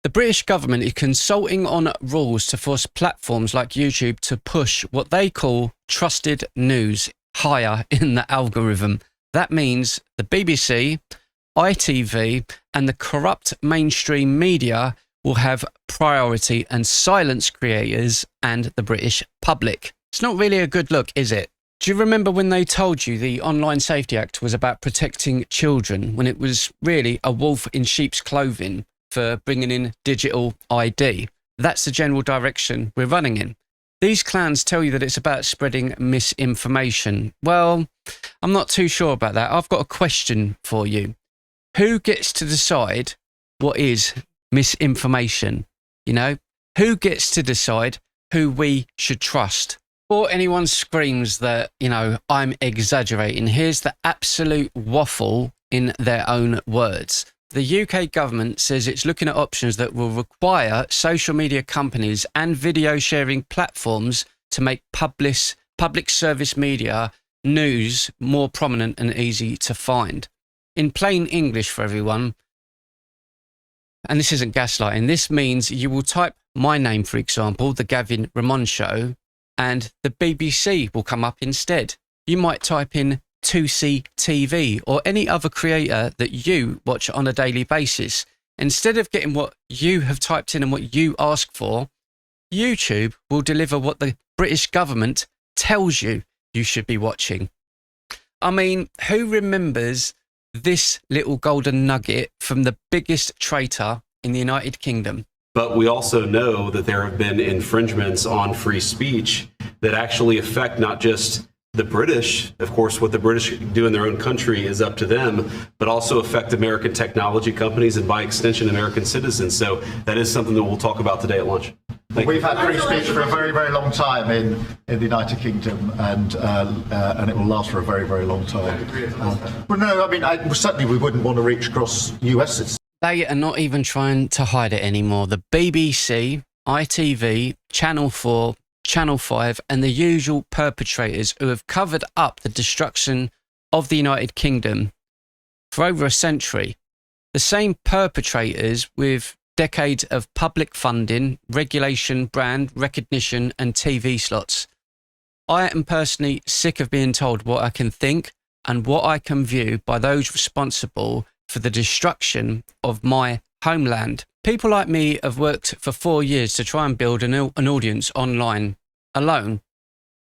The British government is consulting on rules to force platforms like YouTube to push what they call trusted news higher in the algorithm. That means the BBC, ITV, and the corrupt mainstream media will have priority and silence creators and the British public. It's not really a good look, is it? Do you remember when they told you the Online Safety Act was about protecting children, when it was really a wolf in sheep's clothing for bringing in digital ID? That's the general direction we're running in. These clowns tell you that it's about spreading misinformation. Well, I'm not too sure about that. I've got a question for you. Who gets to decide what is misinformation? You know, who gets to decide who we should trust? Before anyone screams that, I'm exaggerating, here's the absolute waffle in their own words. The UK government says it's looking at options that will require social media companies and video sharing platforms to make public service media news more prominent and easy to find. In plain English for everyone, and this isn't gaslighting, this means you will type my name, for example, The Gavin Ramon Show, and the BBC will come up instead. You might type in 2C TV or any other creator that you watch on a daily basis. Instead of getting what you have typed in and what you ask for, YouTube will deliver what the British government tells you should be watching. I mean, who remembers this little golden nugget from the biggest traitor in the United Kingdom? But we also know that there have been infringements on free speech that actually affect not just the British. Of course, what the British do in their own country is up to them, but also affect American technology companies and by extension, American citizens. So that is something that we'll talk about today at lunch. We've had free speech for a very, very long time in the United Kingdom, and it will last for a very, very long time. But no, I mean, certainly we wouldn't want to reach across US. They are not even trying to hide it anymore. The BBC, ITV, Channel 4, Channel 5, and the usual perpetrators who have covered up the destruction of the United Kingdom for over a century. The same perpetrators with decades of public funding, regulation, brand recognition, and TV slots. I am personally sick of being told what I can think and what I can view by those responsible for the destruction of my homeland. People like me have worked for 4 years to try and build an audience online alone,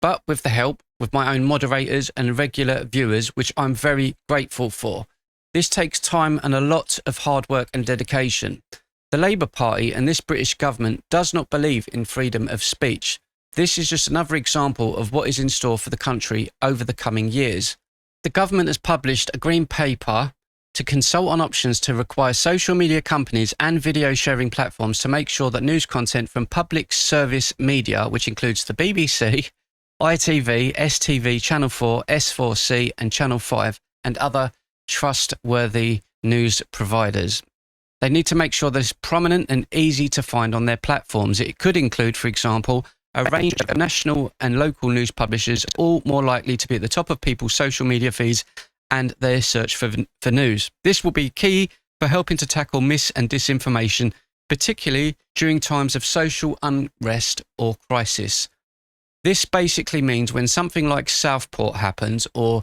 but with the help with my own moderators and regular viewers, which I'm very grateful for. This takes time and a lot of hard work and dedication. The Labour Party and this British government does not believe in freedom of speech. This is just another example of what is in store for the country over the coming years. The government has published a green paper to consult on options to require social media companies and video sharing platforms to make sure that news content from public service media, which includes the BBC, ITV, STV, Channel 4, S4C and Channel 5 and other trustworthy news providers. They need to make sure that it's prominent and easy to find on their platforms. It could include, for example, a range of national and local news publishers, all more likely to be at the top of people's social media feeds and their search for news. This will be key for helping to tackle mis- and disinformation, particularly during times of social unrest or crisis. This basically means when something like Southport happens, or,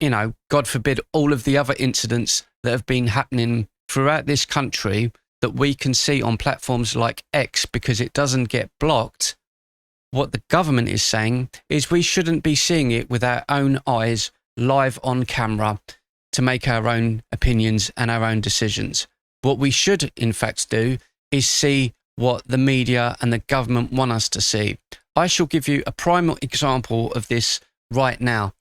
God forbid, all of the other incidents that have been happening throughout this country that we can see on platforms like X because it doesn't get blocked, what the government is saying is we shouldn't be seeing it with our own eyes live on camera to make our own opinions and our own decisions. What we should in fact do is see what the media and the government want us to see. I shall give you a prime example of this right now.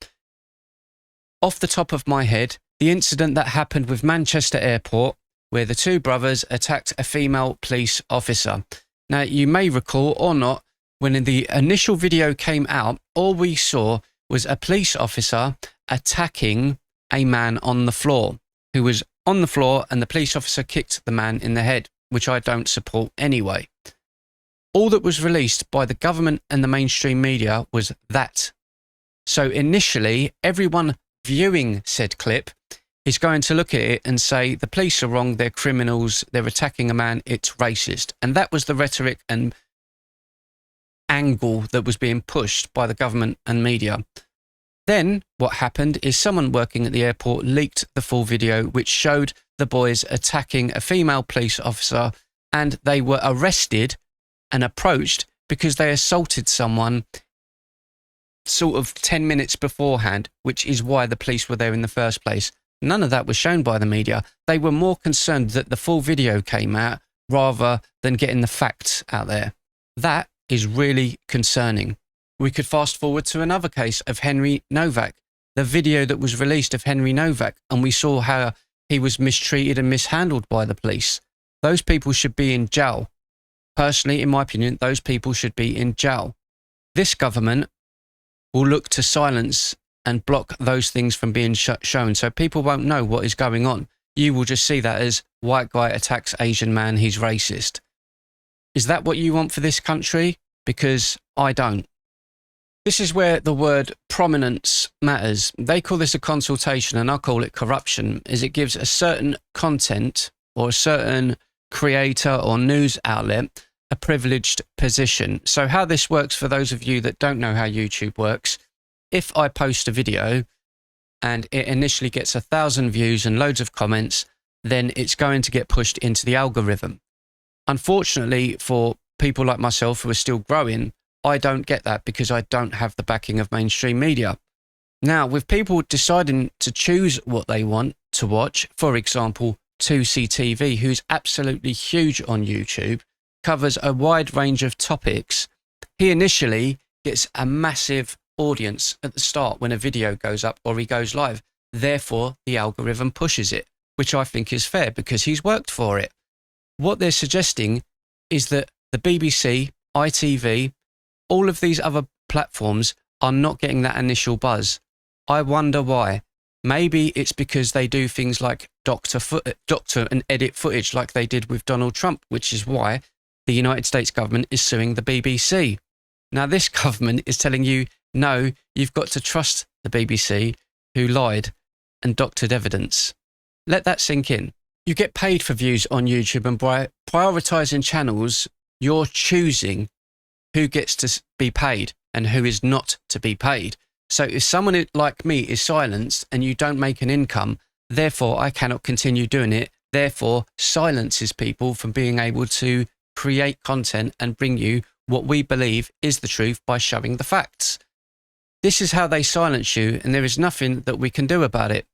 Off the top of my head, the incident that happened with Manchester Airport, where the two brothers attacked a female police officer. Now, you may recall or not, when the initial video came out, all we saw was a police officer attacking a man on the floor, who was on the floor, and the police officer kicked the man in the head, which I don't support anyway. All that was released by the government and the mainstream media was that. So initially, everyone viewing said clip is going to look at it and say, the police are wrong, they're criminals, they're attacking a man, it's racist. And that was the rhetoric and angle that was being pushed by the government and media. Then what happened is someone working at the airport leaked the full video, which showed the boys attacking a female police officer, and they were arrested and approached because they assaulted someone sort of 10 minutes beforehand, which is why the police were there in the first place. None of that was shown by the media. They were more concerned that the full video came out rather than getting the facts out there. That is really concerning. We could fast forward to another case of Henry Novak, the video that was released of Henry Novak, and we saw how he was mistreated and mishandled by the police. Those people should be in jail. Personally, in my opinion, those people should be in jail. This government will look to silence and block those things from being shown, so people won't know what is going on. You will just see that as white guy attacks Asian man, he's racist. Is that what you want for this country? Because I don't. This is where the word prominence matters. They call this a consultation, and I call it corruption, as it gives a certain content or a certain creator or news outlet a privileged position. So how this works, for those of you that don't know how YouTube works, if I post a video and it initially gets 1,000 views and loads of comments, then it's going to get pushed into the algorithm. Unfortunately, for people like myself who are still growing, I don't get that because I don't have the backing of mainstream media. Now, with people deciding to choose what they want to watch, for example, 2CTV, who's absolutely huge on YouTube, covers a wide range of topics. He initially gets a massive audience at the start when a video goes up or he goes live. Therefore, the algorithm pushes it, which I think is fair because he's worked for it. What they're suggesting is that the BBC, ITV, all of these other platforms are not getting that initial buzz. I wonder why. Maybe it's because they do things like doctor and edit footage like they did with Donald Trump, which is why the United States government is suing the BBC. Now, this government is telling you, no, you've got to trust the BBC, who lied and doctored evidence. Let that sink in. You get paid for views on YouTube, and by prioritising channels, you're choosing who gets to be paid and who is not to be paid. So if someone like me is silenced and you don't make an income, therefore I cannot continue doing it, therefore silences people from being able to create content and bring you what we believe is the truth by showing the facts. This is how they silence you, and there is nothing that we can do about it.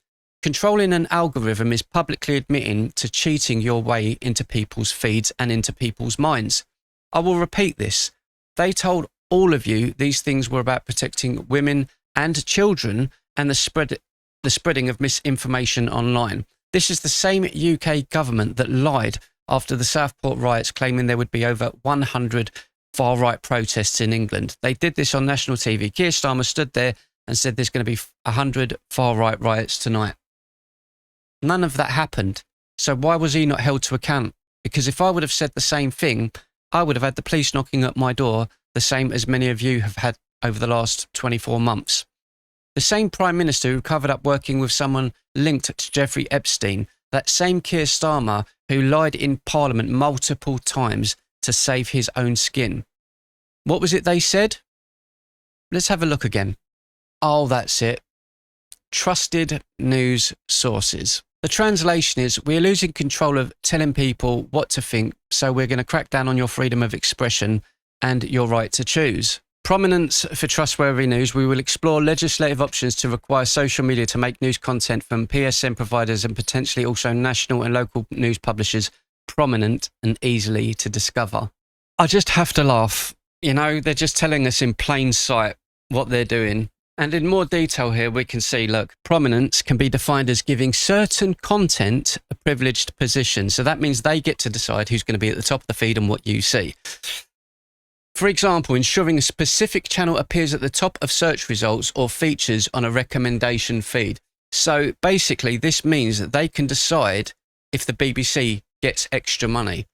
Controlling an algorithm is publicly admitting to cheating your way into people's feeds and into people's minds. I will repeat this. They told all of you these things were about protecting women and children and the spreading of misinformation online. This is the same UK government that lied after the Southport riots, claiming there would be over 100 far-right protests in England. They did this on national TV. Keir Starmer stood there and said there's going to be 100 far-right riots tonight. None of that happened. So why was he not held to account? Because if I would have said the same thing, I would have had the police knocking at my door, the same as many of you have had over the last 24 months. The same Prime Minister who covered up working with someone linked to Jeffrey Epstein, that same Keir Starmer who lied in Parliament multiple times to save his own skin. What was it they said? Let's have a look again. Oh, that's it. Trusted news sources. The translation is, we're losing control of telling people what to think, so we're going to crack down on your freedom of expression and your right to choose. Prominence for trustworthy news. We will explore legislative options to require social media to make news content from PSN providers and potentially also national and local news publishers prominent and easily to discover. I just have to laugh. You know, they're just telling us in plain sight what they're doing. And in more detail here, we can see, look, prominence can be defined as giving certain content a privileged position. So that means they get to decide who's going to be at the top of the feed and what you see. For example, ensuring a specific channel appears at the top of search results or features on a recommendation feed. So basically, this means that they can decide if the BBC gets extra money.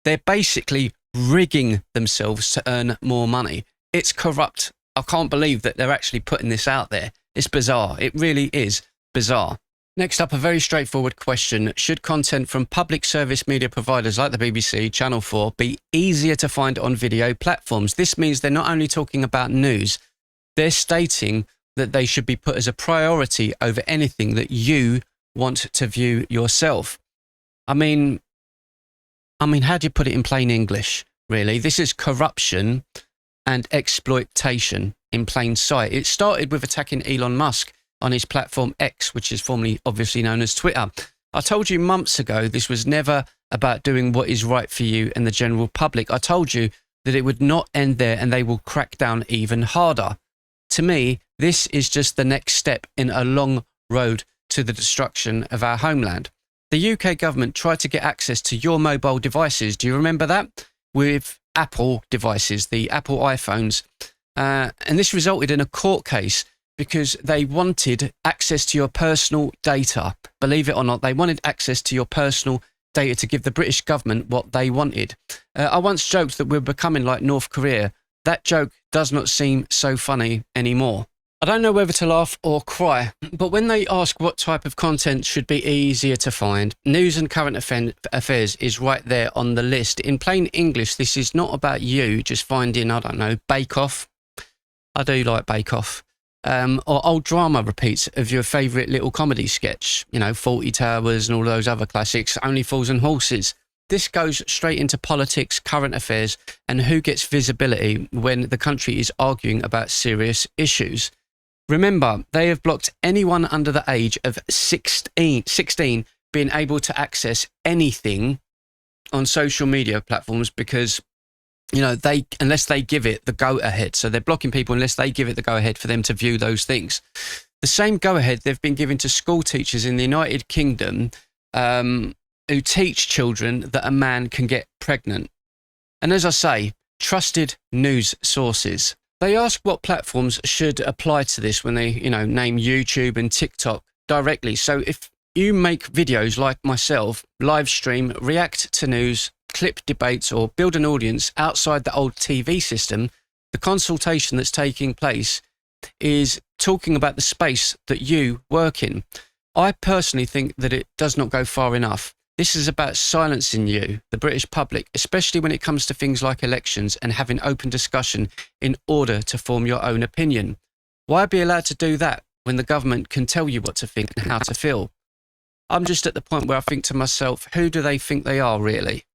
They're basically rigging themselves to earn more money. It's corrupt. I can't believe that they're actually putting this out there. It's bizarre. It really is bizarre. Next up, a very straightforward question. Should content from public service media providers like the BBC, Channel 4, be easier to find on video platforms? This means they're not only talking about news, they're stating that they should be put as a priority over anything that you want to view yourself. I mean, how do you put it in plain English, really? This is corruption and exploitation in plain sight. It started with attacking Elon Musk on his platform X, which is formerly obviously known as Twitter. I told you months ago this was never about doing what is right for you and the general public. I told you that it would not end there and they will crack down even harder. To me, this is just the next step in a long road to the destruction of our homeland. The UK government tried to get access to your mobile devices. Do you remember that? With Apple devices, the Apple iPhones. And this resulted in a court case because they wanted access to your personal data. Believe it or not, they wanted access to your personal data to give the British government what they wanted. I once joked that we're becoming like North Korea. That joke does not seem so funny anymore. I don't know whether to laugh or cry, but when they ask what type of content should be easier to find, news and current affairs is right there on the list. In plain English, this is not about you just finding, I don't know, Bake Off. I do like Bake Off. Or old drama repeats of your favourite little comedy sketch, you know, 40 Towers and all those other classics, Only Fools and Horses. This goes straight into politics, current affairs, and who gets visibility when the country is arguing about serious issues. Remember, they have blocked anyone under the age of 16 being able to access anything on social media platforms because, you know, unless they give it the go-ahead. So they're blocking people unless they give it the go-ahead for them to view those things. The same go-ahead they've been giving to school teachers in the United Kingdom who teach children that a man can get pregnant. And as I say, trusted news sources. They ask what platforms should apply to this when they, you know, name YouTube and TikTok directly. So if you make videos like myself, live stream, react to news, clip debates, or build an audience outside the old TV system, the consultation that's taking place is talking about the space that you work in. I personally think that it does not go far enough. This is about silencing you, the British public, especially when it comes to things like elections and having open discussion in order to form your own opinion. Why be allowed to do that when the government can tell you what to think and how to feel? I'm just at the point where I think to myself, who do they think they are really?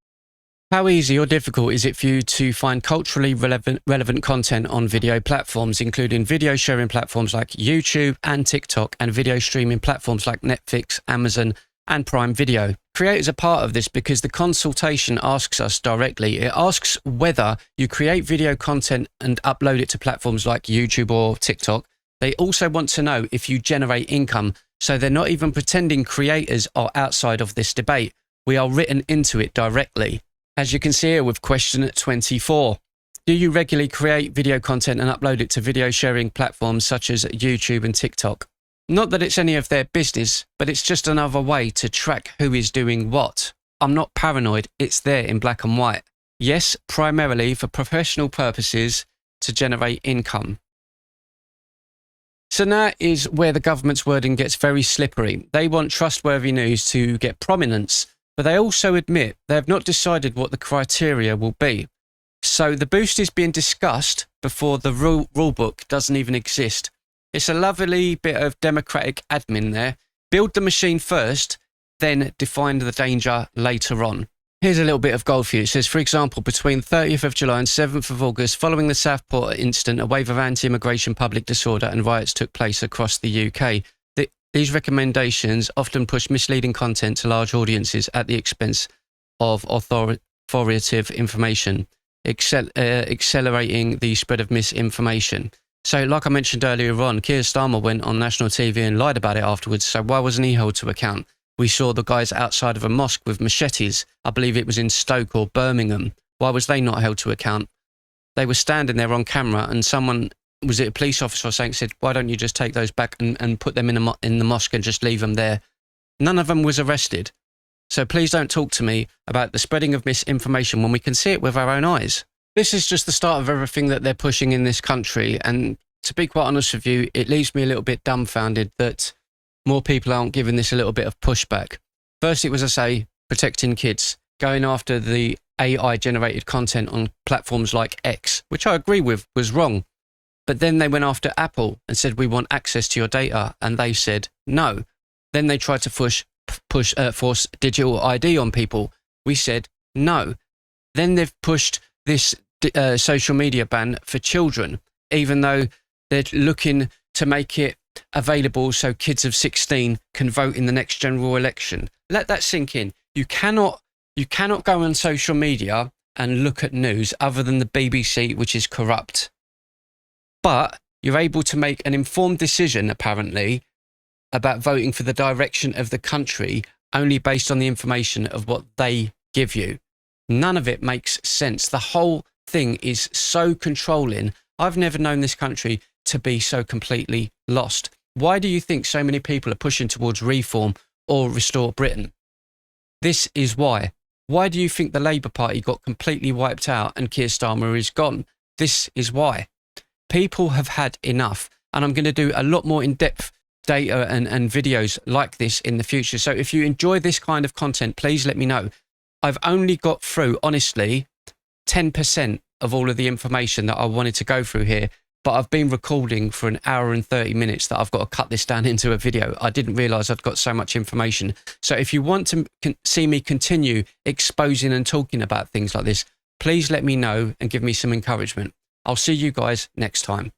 How easy or difficult is it for you to find culturally relevant content on video platforms, including video sharing platforms like YouTube and TikTok, and video streaming platforms like Netflix, Amazon, and Prime Video? Creators are part of this because the consultation asks us directly. It asks whether you create video content and upload it to platforms like YouTube or TikTok. They also want to know if you generate income. So they're not even pretending creators are outside of this debate. We are written into it directly. As you can see here with question 24. Do you regularly create video content and upload it to video sharing platforms such as YouTube and TikTok? Not that it's any of their business, but it's just another way to track who is doing what. I'm not paranoid, it's there in black and white. Yes, primarily for professional purposes to generate income. So now is where the government's wording gets very slippery. They want trustworthy news to get prominence, but they also admit they have not decided what the criteria will be. So the boost is being discussed before the rule book doesn't even exist. It's a lovely bit of democratic admin there. Build the machine first, then define the danger later on. Here's a little bit of gold for you. It says, for example, between 30th of July and 7th of August, following the Southport incident, a wave of anti-immigration public disorder and riots took place across the UK. These recommendations often push misleading content to large audiences at the expense of authoritative information, accelerating the spread of misinformation. So, like I mentioned earlier on, Keir Starmer went on national TV and lied about it afterwards, so why wasn't he held to account? We saw the guys outside of a mosque with machetes. I believe it was in Stoke or Birmingham. Why was they not held to account? They were standing there on camera and someone, was it a police officer or something, said, why don't you just take those back and put them in the mosque and just leave them there? None of them was arrested. So please don't talk to me about the spreading of misinformation when we can see it with our own eyes. This is just the start of everything that they're pushing in this country. And to be quite honest with you, it leaves me a little bit dumbfounded that more people aren't giving this a little bit of pushback. First, it was, I say, protecting kids, going after the AI generated content on platforms like X, which I agree with was wrong. But then they went after Apple and said, we want access to your data. And they said, no. Then they tried to force digital ID on people. We said, no. Then they've pushed this social media ban for children, even though they're looking to make it available so kids of 16 can vote in the next general election. Let that sink in. You cannot go on social media and look at news other than the BBC, which is corrupt. But you're able to make an informed decision, apparently, about voting for the direction of the country only based on the information of what they give you. None of it makes sense. The whole thing is so controlling. I've never known this country to be so completely lost. Why do you think so many people are pushing towards reform or restore Britain? This is why. Why do you think the Labour Party got completely wiped out and Keir Starmer is gone? This is why. People have had enough, and I'm going to do a lot more in-depth data and videos like this in the future. So if you enjoy this kind of content, please let me know. I've only got through, honestly, 10% of all of the information that I wanted to go through here, but I've been recording for an hour and 30 minutes that I've got to cut this down into a video. I didn't realise I'd got so much information. So if you want to see me continue exposing and talking about things like this, please let me know and give me some encouragement. I'll see you guys next time.